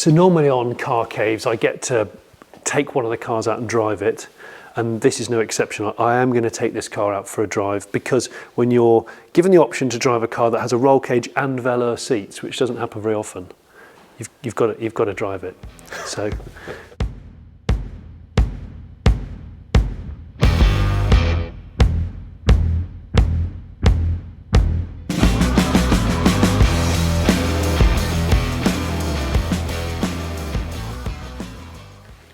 So normally on car caves, I get to take one of the cars out and drive it. And this is no exception. I am going to take this car out for a drive, because when you're given the option to drive a car that has a roll cage and velour seats, which doesn't happen very often, you've got to drive it. So.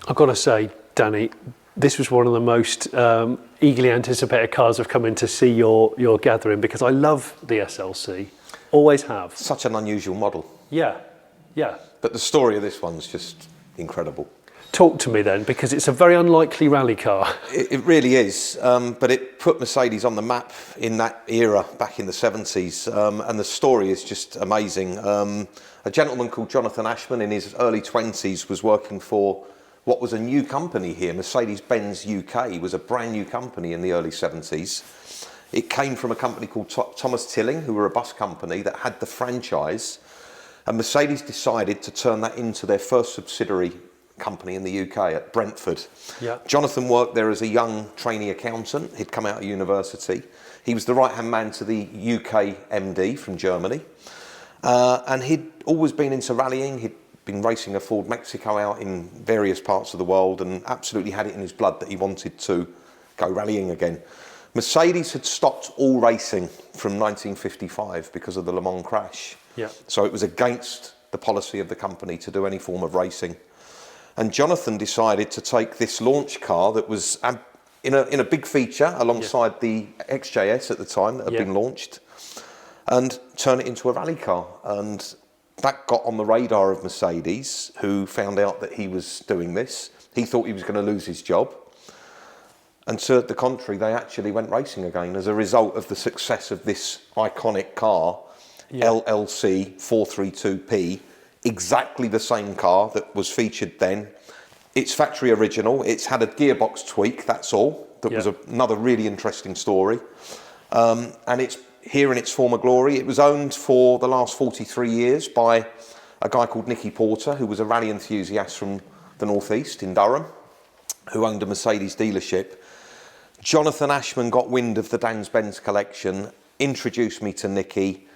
I've got to say, Danny, this was one of the most eagerly anticipated cars I've come in to see your gathering, because I love the SLC, always have. Such an unusual model. Yeah, yeah. But the story of this one's just incredible. Talk to me then, because it's a very unlikely rally car. It really is, but it put Mercedes on the map in that era back in the 70s, and the story is just amazing. A gentleman called Jonathan Ashman in his early 20s was working for what was a new company here. Mercedes-Benz UK was a brand new company in the early 70s. It came from a company called Thomas Tilling, who were a bus company that had the franchise, and Mercedes decided to turn that into their first subsidiary company in the UK at Brentford. Yeah. Jonathan worked there as a young trainee accountant. He'd come out of university. He was the right-hand man to the UK MD from Germany, and he'd always been into rallying. He'd been racing a Ford Mexico out in various parts of the world, and absolutely had it in his blood that he wanted to go rallying again. Mercedes had stopped all racing from 1955 because of the Le Mans crash. Yeah. So it was against the policy of the company to do any form of racing. And Jonathan decided to take this launch car that was in a big feature alongside the XJS at the time that had been launched, and turn it into a rally car. And that got on the radar of Mercedes, who found out that he was doing this. He thought he was going to lose his job. And to the contrary, they actually went racing again as a result of the success of this iconic car, LLC 432P, exactly the same car that was featured then. It's factory original. It's had a gearbox tweak, that's all. That was another really interesting story. And it's here in its former glory. It was owned for the last 43 years by a guy called Nicky Porter, who was a rally enthusiast from the northeast in Durham, who owned a Mercedes dealership. Jonathan Ashman got wind of the Benz collection, introduced me to Nicky.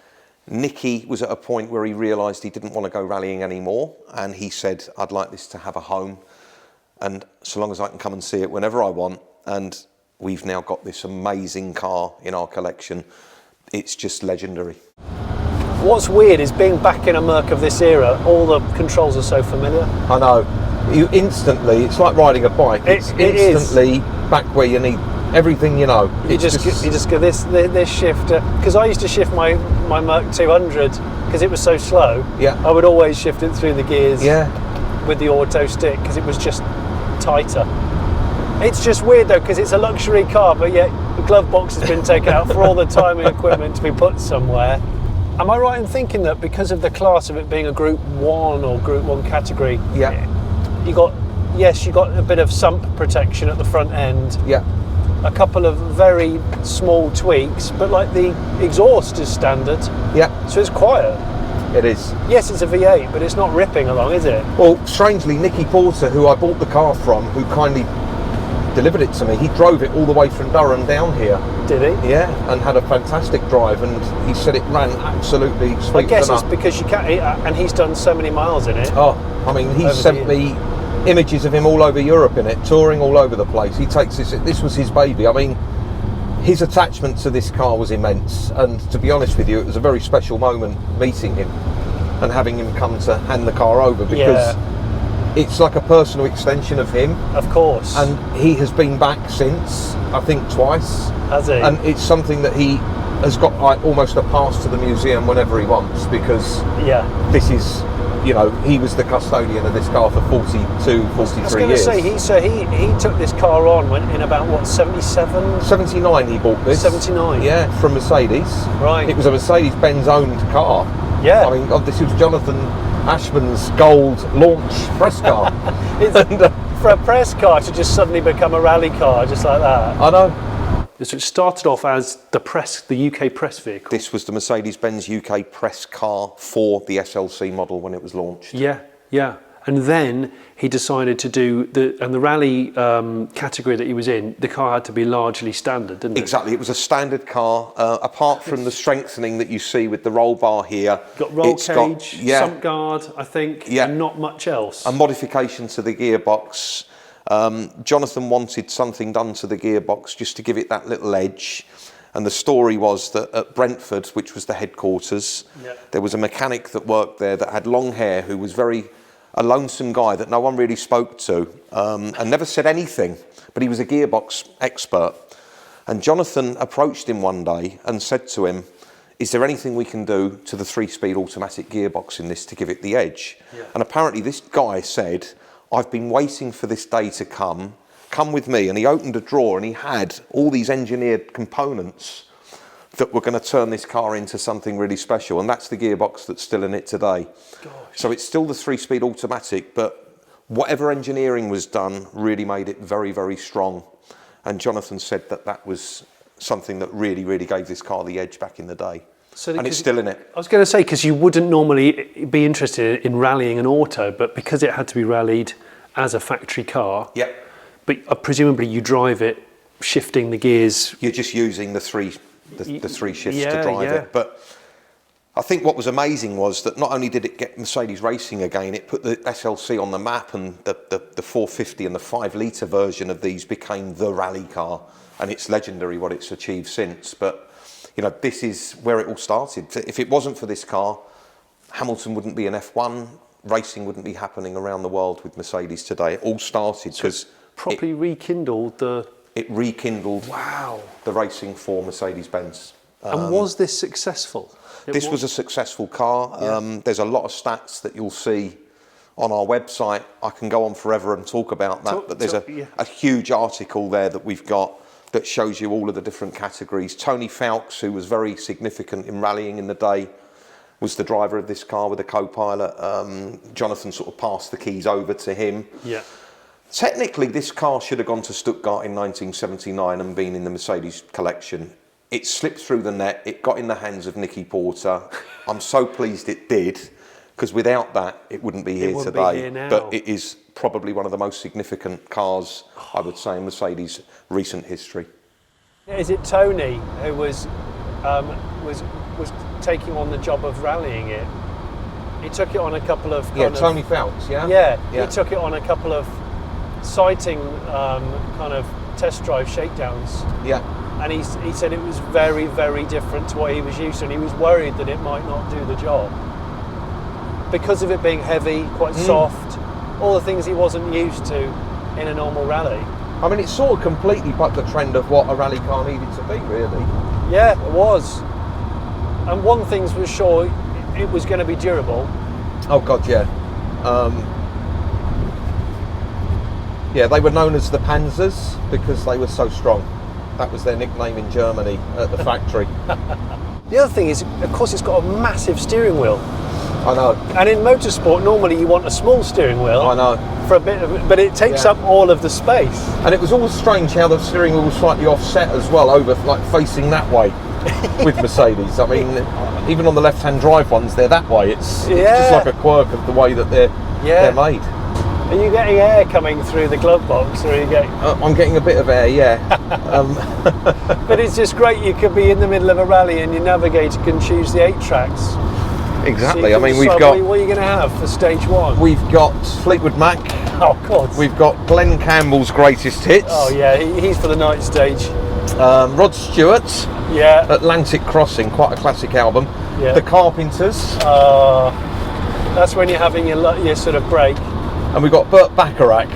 Nicky was at a point where he realised he didn't want to go rallying anymore, and he said, I'd like this to have a home, and so long as I can come and see it whenever I want. And we've now got this amazing car in our collection. It's just legendary. What's weird is being back in a Merc of this era, all the controls are so familiar. I know. You instantly, it's like riding a bike. It's instantly back where you need everything, you know. You just go this shifter, because I used to shift my Merc 200 because it was so slow. Yeah. I would always shift it through the gears. Yeah. With the auto stick, because it was just tighter. It's just weird though, because it's a luxury car, but yet the glove box has been taken out for all the timing equipment to be put somewhere. Am I right in thinking that because of the class of it being a Group 1 or Group 1 category, you got a bit of sump protection at the front end, a couple of very small tweaks, but like the exhaust is standard, so it's quiet. It is. Yes, it's a V8, but it's not ripping along, is it? Well, strangely, Nicky Porter, who I bought the car from, who kindly delivered it to me, he drove it all the way from Durham down here. Did he? Yeah, and had a fantastic drive, and he said it ran absolutely sweet. I guess it's because you can't, and he's done so many miles in it. Oh, I mean, he sent me images of him all over Europe in it, touring all over the place. He takes this was his baby. I mean, his attachment to this car was immense, and to be honest with you, it was a very special moment meeting him and having him come to hand the car over, because it's like a personal extension of him. Of course. And he has been back since, I think twice. Has he? And it's something that he has got like almost a pass to the museum whenever he wants, because this is, you know, he was the custodian of this car for 43 years. I was going to say, he took this car on in about, what, 77? 79 he bought this. 79? Yeah, from Mercedes. Right. It was a Mercedes-Benz owned car. Yeah. I mean, this was Jonathan Ashman's gold launch press car. For a press car to just suddenly become a rally car, just like that. I know. So it started off as the UK press vehicle. This was the Mercedes-Benz UK press car for the SLC model when it was launched. Yeah, yeah. And then he decided to do the rally category that he was in, the car had to be largely standard, didn't it? Exactly, it was a standard car, apart from the strengthening that you see with the roll bar here. Got roll cage, sump guard, I think, and not much else. A modification to the gearbox. Jonathan wanted something done to the gearbox just to give it that little edge. And the story was that at Brentford, which was the headquarters, there was a mechanic that worked there that had long hair, who was a lonesome guy that no one really spoke to, and never said anything, but he was a gearbox expert. And Jonathan approached him one day and said to him, is there anything we can do to the 3-speed automatic gearbox in this to give it the edge? And apparently this guy said, I've been waiting for this day to come with me. And he opened a drawer and he had all these engineered components that were going to turn this car into something really special. And that's the gearbox that's still in it today. Gosh. So it's still the 3-speed automatic, but whatever engineering was done really made it very, very strong. And Jonathan said that that was something that really, really gave this car the edge back in the day. And it's still in it. I was going to say, because you wouldn't normally be interested in rallying an auto, but because it had to be rallied as a factory car, but presumably you drive it, shifting the gears. You're just using the three shifts to drive it. But I think what was amazing was that not only did it get Mercedes racing again, it put the SLC on the map, and the 450 and the 5-litre version of these became the rally car, and it's legendary what it's achieved since. But you know, this is where it all started. If it wasn't for this car, Hamilton wouldn't be an F1, racing wouldn't be happening around the world with Mercedes today. It all started because properly rekindled the... It rekindled the racing for Mercedes-Benz. And was this successful? This was a successful car. There's a lot of stats that you'll see on our website. I can go on forever and talk about that, but there's a huge article there that we've got that shows you all of the different categories. Tony Fowkes, who was very significant in rallying in the day, was the driver of this car with a co-pilot. Jonathan sort of passed the keys over to him. Technically, this car should have gone to Stuttgart in 1979 and been in the Mercedes collection. It slipped through the net. It got in the hands of Nicky Porter. I'm so pleased it did, because without that, it wouldn't be here today. But it is probably one of the most significant cars, I would say, in Mercedes' recent history. Is it Tony who was taking on the job of rallying it? He took it on a couple of Tony Fowkes, he took it on a couple of sighting kind of test drive shakedowns. And he said it was very, very different to what he was used to, and he was worried that it might not do the job because of it being heavy, quite soft, all the things he wasn't used to in a normal rally. I mean, it sort of completely bucked the trend of what a rally car needed to be, really. Yeah, it was. And one thing was sure, it was going to be durable. Oh God, yeah. They were known as the Panzers because they were so strong. That was their nickname in Germany at the factory. The other thing is, of course, it's got a massive steering wheel. I know. And in motorsport, normally you want a small steering wheel. I know. For a bit of it, but it takes up all of the space. And it was always strange how the steering wheel was slightly offset as well, over like facing that way with Mercedes. I mean, even on the left-hand drive ones, they're that way. It's just like a quirk of the way that they're made. Are you getting air coming through the glove box, or are you getting... I'm getting a bit of air, But it's just great, you could be in the middle of a rally and your navigator can choose the 8 tracks. Exactly. So I mean, we've got... What are you going to have for stage 1? We've got Fleetwood Mac. Oh, God. We've got Glenn Campbell's greatest hits. Oh, yeah, he's for the night stage. Rod Stewart. Atlantic Crossing, quite a classic album. The Carpenters. That's when you're having your sort of break. And we've got Burt Bacharach.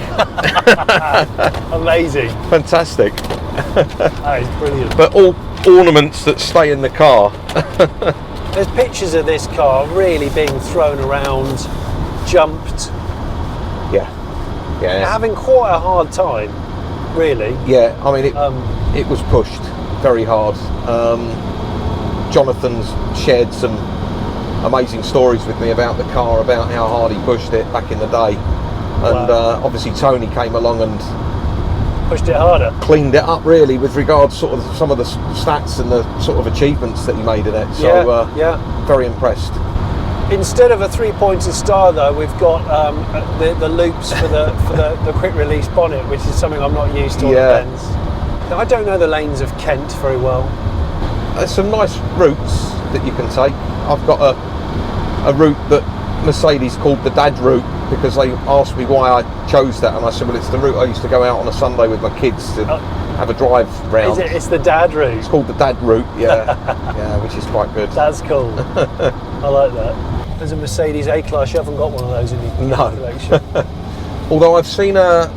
Amazing. Fantastic. That is brilliant. But all ornaments that stay in the car. There's pictures of this car really being thrown around, jumped. Yeah. Having quite a hard time, really. Yeah, I mean, it was pushed very hard. Jonathan's shared some amazing stories with me about the car, about how hard he pushed it back in the day. And obviously Tony came along and pushed it harder, cleaned it up really with regards sort of some of the stats and the sort of achievements that he made in it. So very impressed. Instead of a three-pointed star, though, we've got the loops for the quick release bonnet, which is something I'm not used to on the Benz. Now, I don't know the lanes of Kent very well. There's some nice routes that you can take. I've got a route that Mercedes called the dad route, because they asked me why I chose that, and I said, well, it's the route I used to go out on a Sunday with my kids to have a drive round. It's the dad route? It's called the dad route, yeah. Yeah, which is quite good. That's cool. I like that. There's a Mercedes A-Class. You haven't got one of those in your collection. Although I've seen a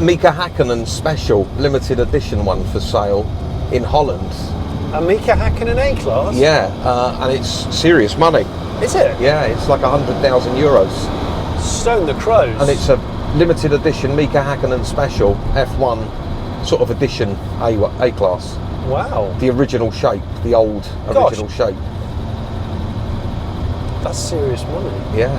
Mika Hakkinen special limited edition one for sale in Holland. A Mika Hakkinen A-Class? Yeah, and it's serious money. Is it? Yeah, it's like 100,000 euros. Stone the crows. And it's a limited edition Mika Hakkinen special F1 sort of edition A-Class. Wow. The original shape, the old original shape. That's serious money. Yeah.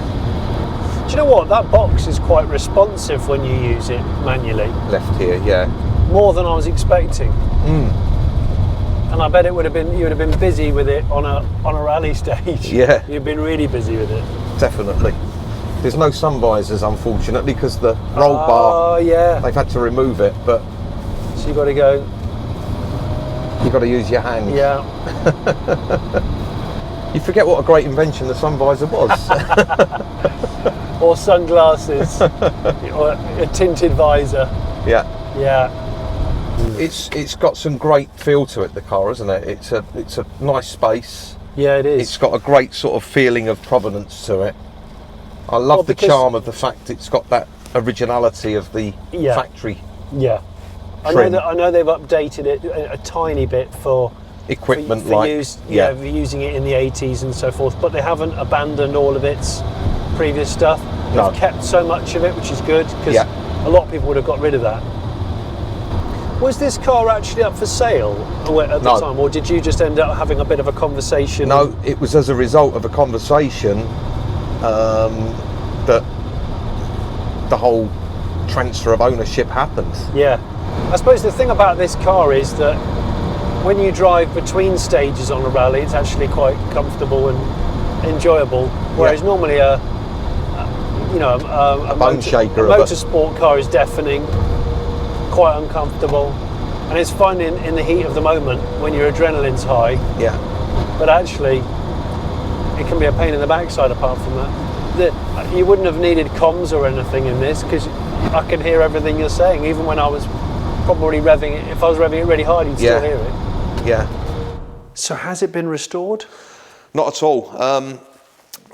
Do you know what? That box is quite responsive when you use it manually. Left here, yeah. More than I was expecting. And I bet you would have been busy with it on a rally stage. Yeah. You've been really busy with it. Definitely. There's no sun visors, unfortunately, because the roll bar. Oh yeah. They've had to remove it, but. So you've got to go. You've got to use your hand. Yeah. You forget what a great invention the sun visor was. Or sunglasses, or a tinted visor. Yeah. Yeah. It's got some great feel to it, the car, isn't it? It's a nice space. Yeah, it is. It's got a great sort of feeling of provenance to it. I love the charm of the fact it's got that originality of the factory. Yeah. I know they've updated it a tiny bit for equipment for using it in the 80s and so forth, but they haven't abandoned all of its previous stuff. They've kept so much of it, which is good, because a lot of people would have got rid of that. Was this car actually up for sale at the time, or did you just end up having a bit of a conversation? No, it was as a result of a conversation that the whole transfer of ownership happened. Yeah. I suppose the thing about this car is that when you drive between stages on a rally, it's actually quite comfortable and enjoyable, whereas normally a motorsport car is deafening, quite uncomfortable, and it's fun in the heat of the moment when your adrenaline's high. Yeah. But actually, it can be a pain in the backside. Apart from that, you wouldn't have needed comms or anything in this, because I can hear everything you're saying, even when I was probably revving it. If I was revving it really hard, you'd still hear it. Yeah. So has it been restored? Not at all.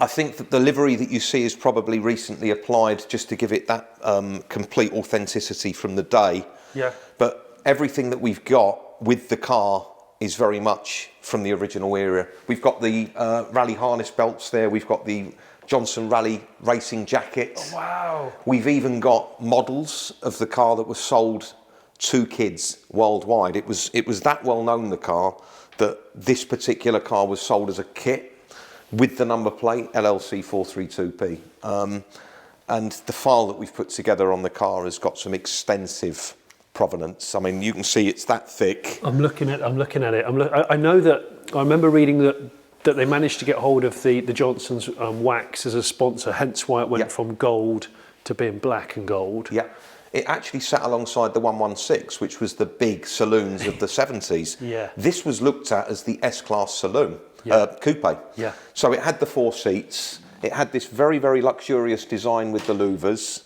I think that the livery that you see is probably recently applied just to give it that complete authenticity from the day. Yeah. But everything that we've got with the car is very much from the original era. We've got the rally harness belts there. We've got the Johnson Rally racing jackets. Oh, wow. We've even got models of the car that were sold to kids worldwide. It was that well known, the car, that this particular car was sold as a kit with the number plate LLC 432P. And the file that we've put together on the car has got some extensive provenance. I mean, you can see it's that thick. I'm looking at it. I know that I remember reading that they managed to get hold of the Johnson's wax as a sponsor, hence why it went from gold to being black and gold. Yeah. It actually sat alongside the 116, which was the big saloons of the 70s. Yeah. This was looked at as the S-Class saloon, coupe. Yeah. So it had the 4 seats. It had this very, very luxurious design with the louvers.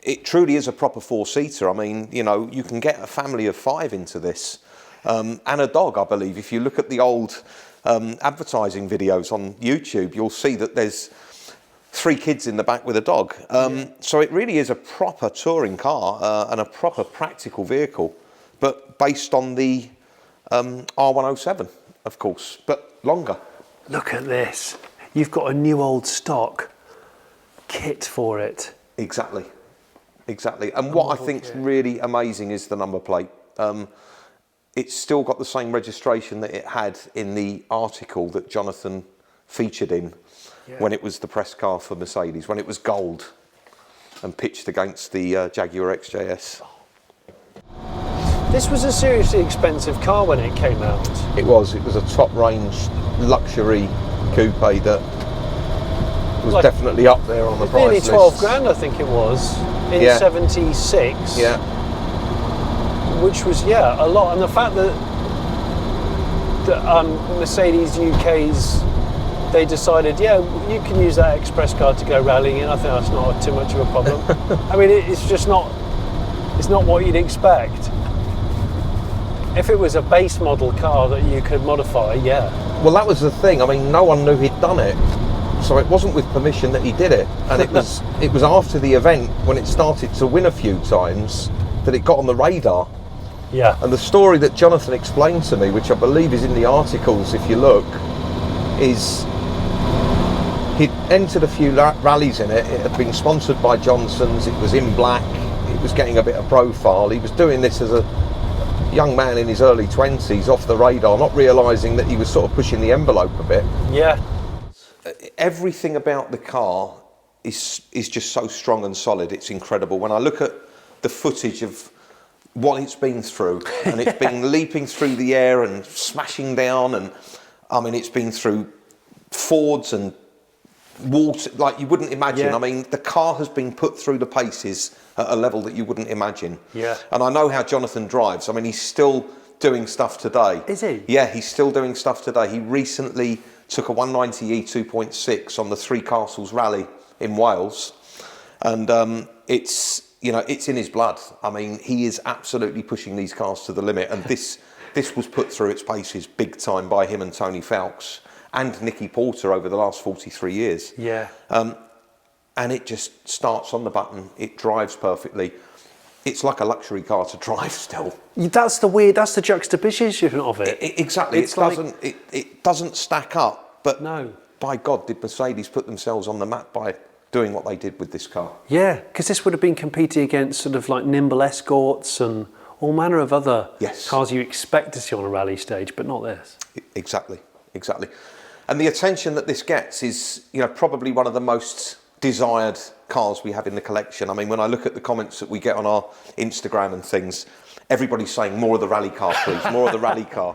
It truly is a proper 4-seater. I mean, you know, you can get a family of 5 into this. And a dog, I believe. If you look at the old advertising videos on YouTube, you'll see that there's 3 kids in the back with a dog. So it really is a proper touring car and a proper practical vehicle, but based on the R107, of course, but longer. Look at this. You've got a new old stock kit for it. Exactly. And what I think's really amazing is the number plate. It's still got the same registration that it had in the article that Jonathan featured in when it was the press car for Mercedes, when it was gold and pitched against the Jaguar XJS. This was a seriously expensive car when it came out. It was a top range luxury coupe that was Like, definitely up there on the price nearly list. 12 grand, I think it was, in Yeah. 76. Yeah, Which was, a lot. And the fact that Mercedes UK's, they decided, you can use that express car to go rallying in. I think that's not too much of a problem. I mean, it's just not, it's not what you'd expect. If it was a base model car that you could modify, well, that was the thing. I mean, no one knew he'd done it, so it wasn't with permission that he did it. And it was after the event, when it started to win a few times, that it got on the radar. Yeah. And the story that Jonathan explained to me, which I believe is in the articles if you look, is he'd entered a few rallies in it. It had been sponsored by Johnson's. It was in black. It was getting a bit of profile. He was doing this as a young man in his early 20s, off the radar, not realising that he was sort of pushing the envelope a bit. Yeah. Everything about the car is just so strong and solid. It's incredible. When I look at the footage of what it's been through, and it's been leaping through the air and smashing down, and I mean, it's been through Fords and water like you wouldn't imagine. Yeah. I mean, the car has been put through the paces at a level that you wouldn't imagine. Yeah. And I know how Jonathan drives. I mean, he's still doing stuff today. Is he? Yeah, he's still doing stuff today. He recently took a 190E 2.6 on the Three Castles Rally in Wales, and it's in his blood. I mean, he is absolutely pushing these cars to the limit, and this was put through its paces big time by him and Tony Fowkes and Nicky Porter over the last 43 years. Yeah. And it just starts on the button. It drives perfectly. It's like a luxury car to drive still. That's the juxtaposition of it. Exactly. It doesn't stack up, but No. by God, did Mercedes put themselves on the map by doing what they did with this car. Yeah, because this would have been competing against sort of like nimble escorts and all manner of other cars you expect to see on a rally stage, but not this. Exactly. And the attention that this gets is, probably one of the most desired cars we have in the collection. I mean, when I look at the comments that we get on our Instagram and things, everybody's saying more of the rally car, please, more of the rally car.